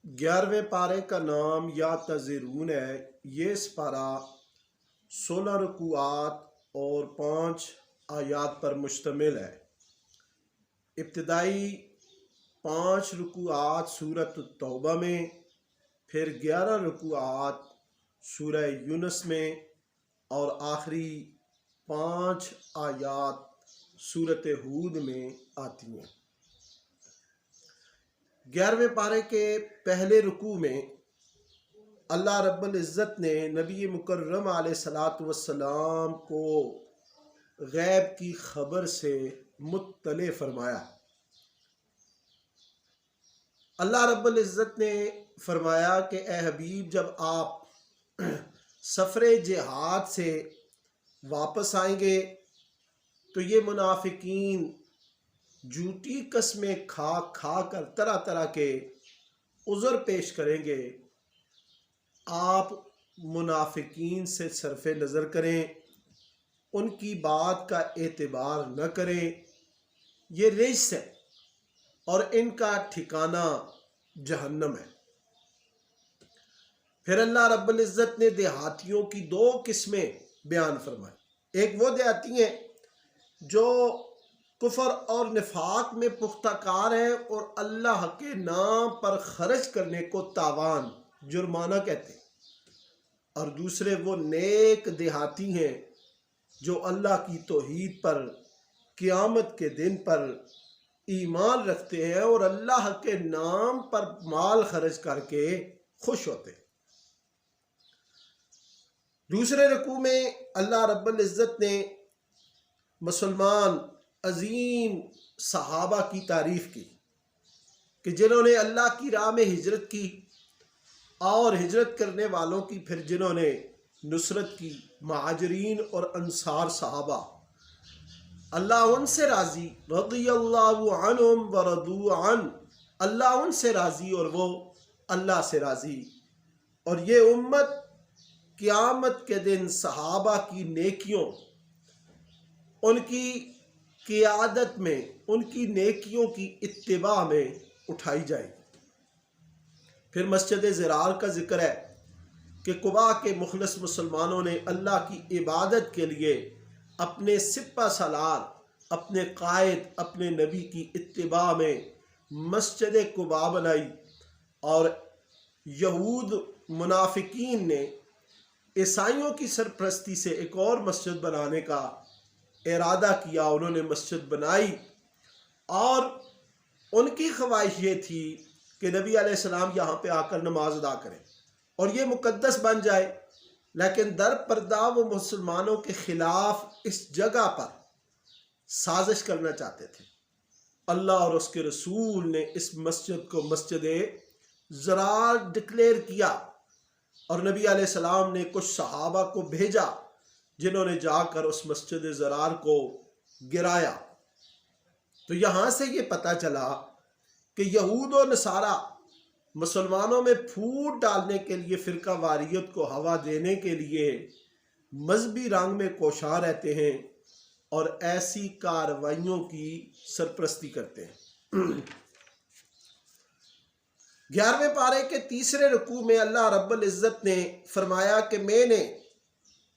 11ویں پارے کا نام یا تذرون ہے۔ یہ پارہ 16 رکوعات اور 5 آیات پر مشتمل ہے۔ ابتدائی 5 رکوعات سورۃ التوبہ میں، پھر 11 رکوعات سورہ یونس میں، اور آخری 5 آیات سورۃ ہود میں آتی ہیں۔ 11ویں پارے کے پہلے رکوع میں اللہ رب العزت نے نبی مکرم علیہ الصلاۃ والسلام کو غیب کی خبر سے مطلع فرمایا۔ اللہ رب العزت نے فرمایا کہ اے حبیب، جب آپ سفر جہاد سے واپس آئیں گے تو یہ منافقین جھوٹی قسمیں کھا کھا کر طرح طرح کے عذر پیش کریں گے۔ آپ منافقین سے صرف نظر کریں، ان کی بات کا اعتبار نہ کریں، یہ رجس ہے اور ان کا ٹھکانہ جہنم ہے۔ پھر اللہ رب العزت نے دیہاتیوں کی 2 قسمیں بیان فرمائی۔ ایک وہ دیہاتی ہیں جو کفر اور نفاق میں پختہ کار ہیں اور اللہ کے نام پر خرچ کرنے کو تاوان، جرمانہ کہتے ہیں، اور دوسرے وہ نیک دیہاتی ہیں جو اللہ کی توحید پر، قیامت کے دن پر ایمان رکھتے ہیں اور اللہ کے نام پر مال خرچ کر کے خوش ہوتے ہیں۔ دوسرے رکوع میں اللہ رب العزت نے مسلمان عظیم صحابہ کی تعریف کی کہ جنہوں نے اللہ کی راہ میں ہجرت کی، اور ہجرت کرنے والوں کی پھر جنہوں نے نصرت کی، مہاجرین اور انصار صحابہ، اللہ ان سے راضی، رضی اللہ عنہم ورضوا عنہ، اللہ ان سے راضی اور وہ اللہ سے راضی۔ اور یہ امت قیامت کے دن صحابہ کی نیکیوں، ان کی قیادت میں، ان کی نیکیوں کی اتباع میں اٹھائی جائے گی۔ پھر مسجد ضرار کا ذکر ہے کہ قباء کے مخلص مسلمانوں نے اللہ کی عبادت کے لیے اپنے سپہ سالار، اپنے قائد، اپنے نبی کی اتباع میں مسجد قباء بنائی، اور یہود منافقین نے عیسائیوں کی سرپرستی سے ایک اور مسجد بنانے کا ارادہ کیا۔ انہوں نے مسجد بنائی اور ان کی خواہش یہ تھی کہ نبی علیہ السلام یہاں پہ آ کر نماز ادا کریں اور یہ مقدس بن جائے، لیکن در پردہ وہ مسلمانوں کے خلاف اس جگہ پر سازش کرنا چاہتے تھے۔ اللہ اور اس کے رسول نے اس مسجد کو مسجد ضرار ڈکلیئر کیا، اور نبی علیہ السلام نے کچھ صحابہ کو بھیجا جنہوں نے جا کر اس مسجد ضرار کو گرایا۔ تو یہاں سے یہ پتہ چلا کہ یہود و نصارہ مسلمانوں میں پھوٹ ڈالنے کے لیے، فرقہ واریت کو ہوا دینے کے لیے مذہبی رنگ میں کوشاں رہتے ہیں اور ایسی کارروائیوں کی سرپرستی کرتے ہیں۔ 11ویں پارے کے تیسرے رکوع میں اللہ رب العزت نے فرمایا کہ میں نے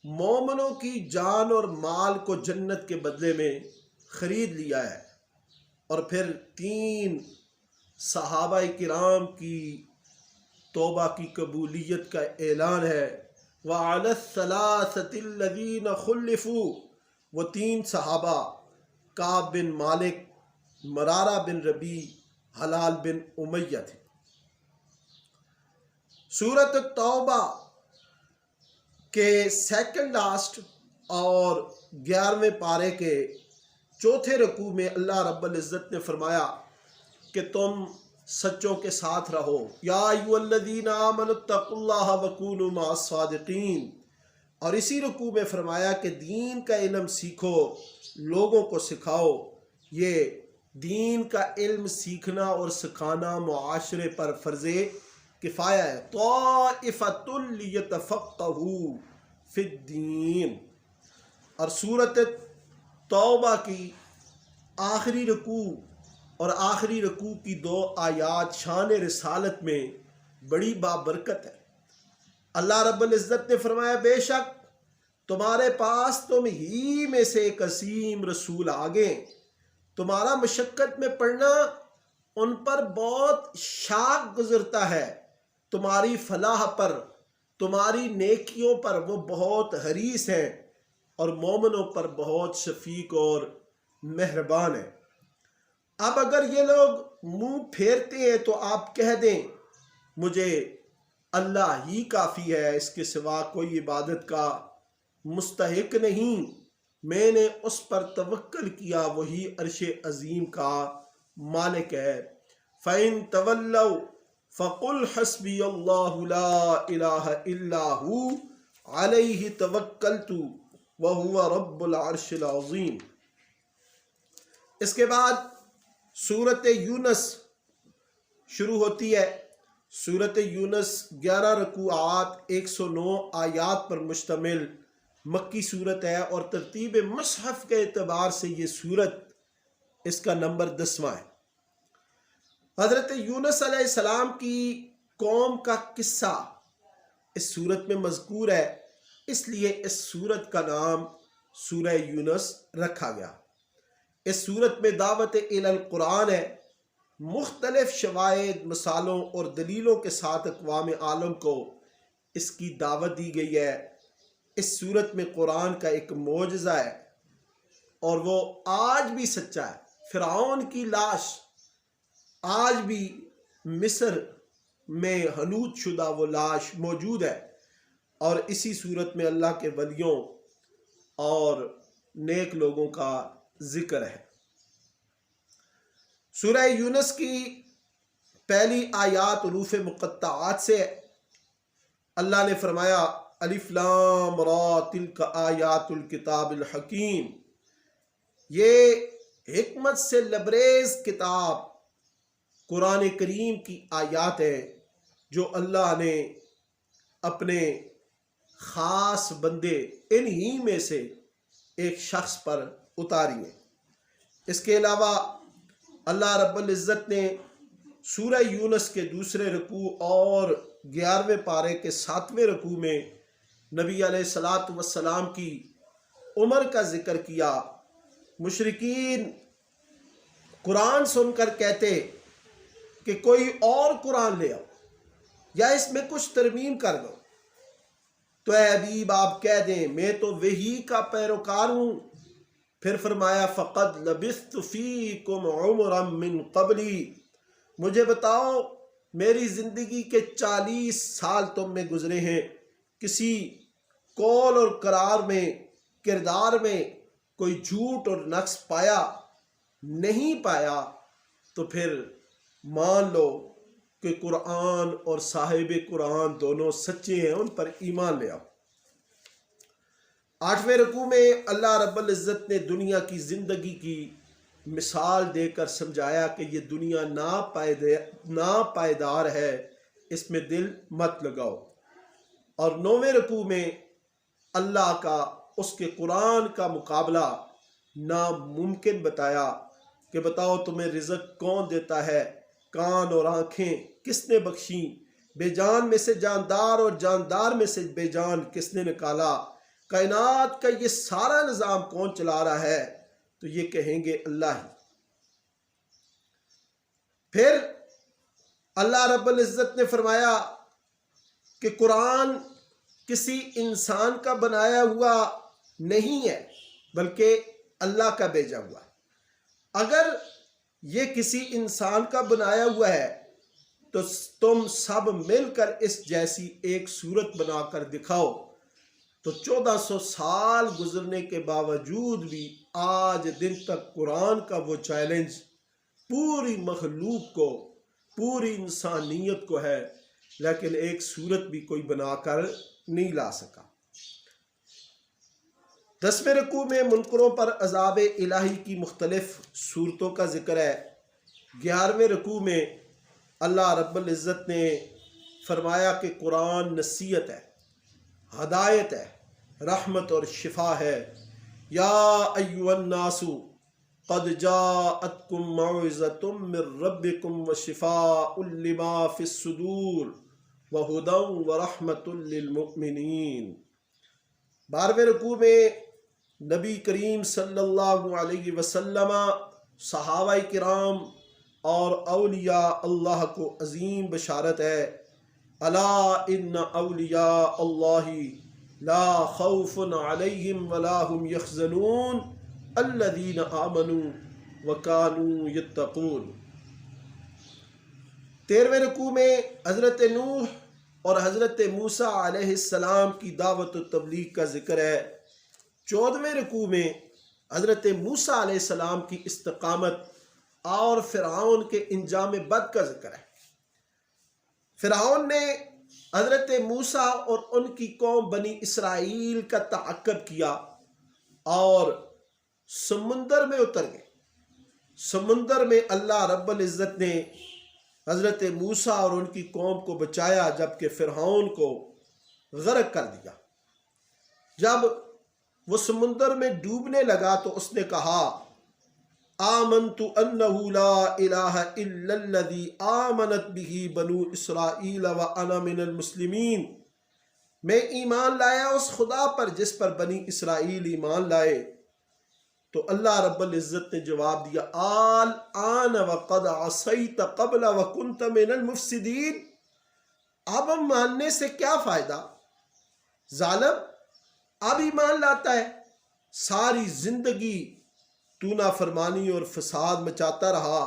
مومنوں کی جان اور مال کو جنت کے بدلے میں خرید لیا ہے، اور پھر 3 صحابہ کرام کی توبہ کی قبولیت کا اعلان ہے۔ وَعَلَى الثَّلَاثَةِ الَّذِينَ خُلِّفُوا، وہ 3 صحابہ کعب بن مالک، مرارہ بن ربیع، حلال بن امیہ تھے۔ سورۃ التوبہ کے سیکنڈ لاسٹ اور 11ویں پارے کے چوتھے رکوع میں اللہ رب العزت نے فرمایا کہ تم سچوں کے ساتھ رہو، یا ایھا الذین آمنوا اتقوا اللہ وکونوا مع الصادقین، اور اسی رکوع میں فرمایا کہ دین کا علم سیکھو، لوگوں کو سکھاؤ۔ یہ دین کا علم سیکھنا اور سکھانا معاشرے پر فرض کفایہ ہے۔ طائفۃ لیتفقہوا فی الدین۔ اور سورۃ توبہ کی آخری رکوع اور آخری رکوع کی 2 آیات شان رسالت میں بڑی بابرکت ہے۔ اللہ رب العزت نے فرمایا بے شک تمہارے پاس تم ہی میں سے ایک عظیم رسول آگے، تمہارا مشقت میں پڑنا ان پر بہت شاق گزرتا ہے، تمہاری فلاح پر، تمہاری نیکیوں پر وہ بہت حریص ہیں، اور مومنوں پر بہت شفیق اور مہربان ہیں۔ اب اگر یہ لوگ منہ پھیرتے ہیں تو آپ کہہ دیں مجھے اللہ ہی کافی ہے، اس کے سوا کوئی عبادت کا مستحق نہیں، میں نے اس پر توکل کیا، وہی عرش عظیم کا مالک ہے۔ فَإِن تَوَلَّوْا فَقُلْ حَسْبِيَ اللَّهُ لَا إِلَٰهَ إِلَّا هُوَ عَلَيْهِ تَوَكَّلْتُ وَهُوَ رَبُّ الْعَرْشِ الْعَظِيمِ۔ اس کے بعد سورۃ یونس شروع ہوتی ہے۔ سورۃ یونس 11 رکوعات 109 آیات پر مشتمل مکی صورت ہے، اور ترتیب مصحف کے اعتبار سے یہ صورت اس کا نمبر 10واں ہے۔ حضرت یونس علیہ السلام کی قوم کا قصہ اس صورت میں مذکور ہے، اس لیے اس صورت کا نام سورہ یونس رکھا گیا۔ اس صورت میں دعوت الی القرآن ہے، مختلف شواہد، مثالوں اور دلیلوں کے ساتھ اقوام عالم کو اس کی دعوت دی گئی ہے۔ اس صورت میں قرآن کا ایک معجزہ ہے، اور وہ آج بھی سچا ہے۔ فرعون کی لاش آج بھی مصر میں حنوط شدہ وہ لاش موجود ہے، اور اسی صورت میں اللہ کے ولیوں اور نیک لوگوں کا ذکر ہے۔ سورہ یونس کی پہلی آیات حروف مقطعات سے ہے۔ اللہ نے فرمایا الف لام را تلک آیات الکتاب الحکیم، یہ حکمت سے لبریز کتاب قرآن کریم کی آیات ہے جو اللہ نے اپنے خاص بندے انہی میں سے ایک شخص پر اتاری ہے۔ اس کے علاوہ اللہ رب العزت نے سورہ یونس کے دوسرے رکوع اور 11ویں پارے کے 7ویں رکوع میں نبی علیہ الصلاۃ والسلام کی عمر کا ذکر کیا۔ مشرکین قرآن سن کر کہتے کہ کوئی اور قرآن لے آؤ یا اس میں کچھ ترمیم کر دو، تو اے حبیب آپ کہہ دیں میں تو وحی کا پیروکار ہوں۔ پھر فرمایا فقد لبثت فیکم عمرا من قبلی، مجھے بتاؤ میری زندگی کے 40 سال تم میں گزرے ہیں، کسی قول اور قرار میں، کردار میں کوئی جھوٹ اور نقص پایا نہیں پایا، تو پھر مان لو کہ قرآن اور صاحب قرآن دونوں سچے ہیں، ان پر ایمان لے آؤ۔ 8ویں رکوع میں اللہ رب العزت نے دنیا کی زندگی کی مثال دے کر سمجھایا کہ یہ دنیا ناپائیدار ہے، اس میں دل مت لگاؤ۔ اور 9ویں رکوع میں اللہ کا اس کے قرآن کا مقابلہ ناممکن بتایا کہ بتاؤ تمہیں رزق کون دیتا ہے، کان اور آنکھیں کس نے بخشیں، بے جان میں سے جاندار اور جاندار میں سے بے جان کس نے نکالا، کائنات کا یہ سارا نظام کون چلا رہا ہے، تو یہ کہیں گے اللہ ہی۔ پھر اللہ رب العزت نے فرمایا کہ قرآن کسی انسان کا بنایا ہوا نہیں ہے بلکہ اللہ کا بھیجا ہوا ہے۔ اگر یہ کسی انسان کا بنایا ہوا ہے تو تم سب مل کر اس جیسی ایک صورت بنا کر دکھاؤ، تو 1400 سال گزرنے کے باوجود بھی آج دن تک قرآن کا وہ چیلنج پوری مخلوق کو، پوری انسانیت کو ہے، لیکن ایک صورت بھی کوئی بنا کر نہیں لا سکا۔ 10ویں رکوع میں منکروں پر عذاب الہی کی مختلف صورتوں کا ذکر ہے۔ 11ویں رکوع میں اللہ رب العزت نے فرمایا کہ قرآن نصیحت ہے، ہدایت ہے، رحمت اور شفا ہے۔ یا ایھا الناس قد جاءتکم موعظۃ من ربکم وشفاء لما فی الصدور وَهُدًى وَرَحْمَةٌ لِّلْمُؤْمِنِينَ۔ 12ویں رکوع میں نبی کریم صلی اللہ علیہ وسلم، صحابہ کرام اور اولیاء اللہ کو عظیم بشارت ہے، الا ان اولیاء اللہ لا خوف علیہم ولا هم یحزنون الذین آمنوا وکانوا یتقون۔ 13ویں رکوع میں حضرت نوح اور حضرت موسیٰ علیہ السلام کی دعوت و تبلیغ کا ذکر ہے۔ 14ویں رکوع میں حضرت موسیٰ علیہ السلام کی استقامت اور فرعون کے انجام بد کا ذکر ہے۔ فرعون نے حضرت موسیٰ اور ان کی قوم بنی اسرائیل کا تعقب کیا اور سمندر میں اتر گئے۔ سمندر میں اللہ رب العزت نے حضرت موسیٰ اور ان کی قوم کو بچایا، جبکہ فرعون کو غرق کر دیا۔ جب وہ سمندر میں ڈوبنے لگا تو اس نے کہا، آمنت انہ لا الہ الا الذی آمنت بہ بنو اسرائیل وانا من المسلمین۔ میں ایمان لایا اس خدا پر جس پر بنی اسرائیل ایمان لائے۔ تو اللہ رب العزت نے جواب دیا، الآن وقد عصیت قبل وکنت من المفسدین۔ اب ماننے سے کیا فائدہ؟ ظالم اب ایمان لاتا ہے، ساری زندگی تو نافرمانی اور فساد مچاتا رہا،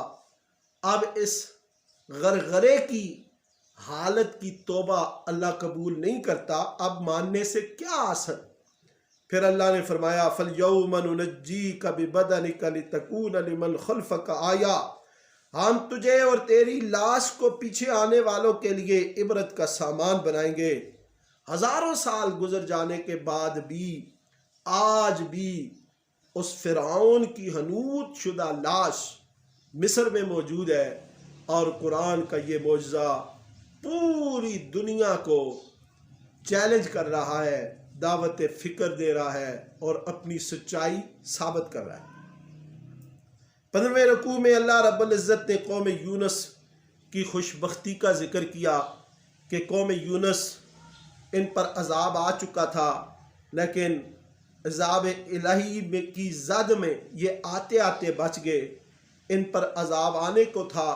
اب اس غرغرے کی حالت کی توبہ اللہ قبول نہیں کرتا، اب ماننے سے کیا اثر؟ پھر اللہ نے فرمایا، فَالْيَوْمَ نُنَجِّيكَ بِبَدَنِكَ لِتَكُونَ لِمَنْ خَلْفَكَ آیَةً۔ ہم تجھے اور تیری لاش کو پیچھے آنے والوں کے لیے عبرت کا سامان بنائیں گے۔ ہزاروں سال گزر جانے کے بعد بھی آج بھی اس فرعون کی حنوط شدہ لاش مصر میں موجود ہے، اور قرآن کا یہ معجزہ پوری دنیا کو چیلنج کر رہا ہے، دعوت فکر دے رہا ہے اور اپنی سچائی ثابت کر رہا ہے۔ 15ویں رکوع میں اللہ رب العزت نے قوم یونس کی خوشبختی کا ذکر کیا کہ قوم یونس ان پر عذاب آ چکا تھا، لیکن عذاب الہی کی زد میں یہ آتے آتے بچ گئے۔ ان پر عذاب آنے کو تھا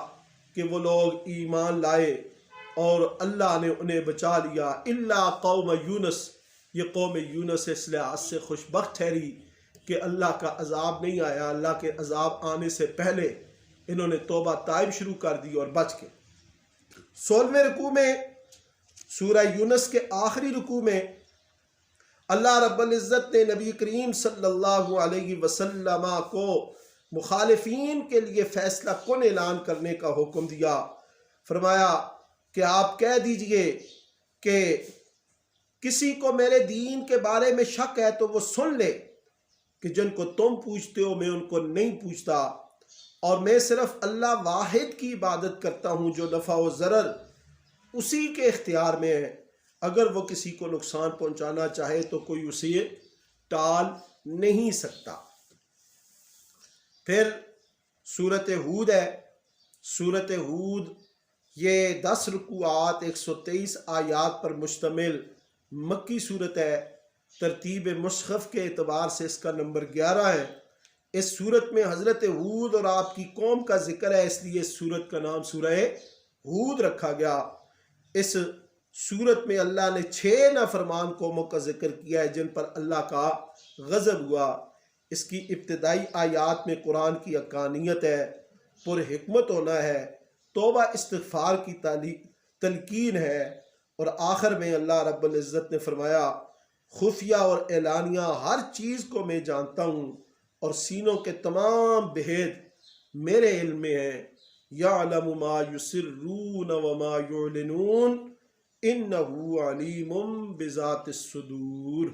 کہ وہ لوگ ایمان لائے اور اللہ نے انہیں بچا لیا۔ الا قوم یونس، یہ قوم یونس اس لحاظ سے خوشبخت ٹھہری کہ اللہ کا عذاب نہیں آیا، اللہ کے عذاب آنے سے پہلے انہوں نے توبہ طائب شروع کر دی اور بچ گئے۔ 16ویں رکوع میں سورہ یونس کے آخری رکوع میں اللہ رب العزت نے نبی کریم صلی اللہ علیہ وسلم کو مخالفین کے لیے فیصلہ کن اعلان کرنے کا حکم دیا۔ فرمایا کہ آپ کہہ دیجئے کہ کسی کو میرے دین کے بارے میں شک ہے تو وہ سن لے کہ جن کو تم پوچھتے ہو میں ان کو نہیں پوچھتا، اور میں صرف اللہ واحد کی عبادت کرتا ہوں جو نفع و ضرر اسی کے اختیار میں ہے۔ اگر وہ کسی کو نقصان پہنچانا چاہے تو کوئی اسے ٹال نہیں سکتا۔ پھر سورۃ ہود ہے۔ سورۃ ہود یہ 10 رکوعات 123 آیات پر مشتمل مکی صورت ہے۔ ترتیب مصحف کے اعتبار سے اس کا نمبر 11 ہے۔ اس صورت میں حضرت ہود اور آپ کی قوم کا ذکر ہے، اس لیے اس صورت کا نام سورہ ہود رکھا گیا۔ اس صورت میں اللہ نے 6 نافرمان قوموں کا ذکر کیا ہے جن پر اللہ کا غضب ہوا۔ اس کی ابتدائی آیات میں قرآن کی حقانیت ہے، پر حکمت ہونا ہے، توبہ استغفار کی تلقین ہے، اور آخر میں اللہ رب العزت نے فرمایا، خفیہ اور اعلانیہ ہر چیز کو میں جانتا ہوں اور سینوں کے تمام بھید میرے علم میں ہیں۔ یعلم ما یسرون وما یعلنون انہ علیم بذات الصدور۔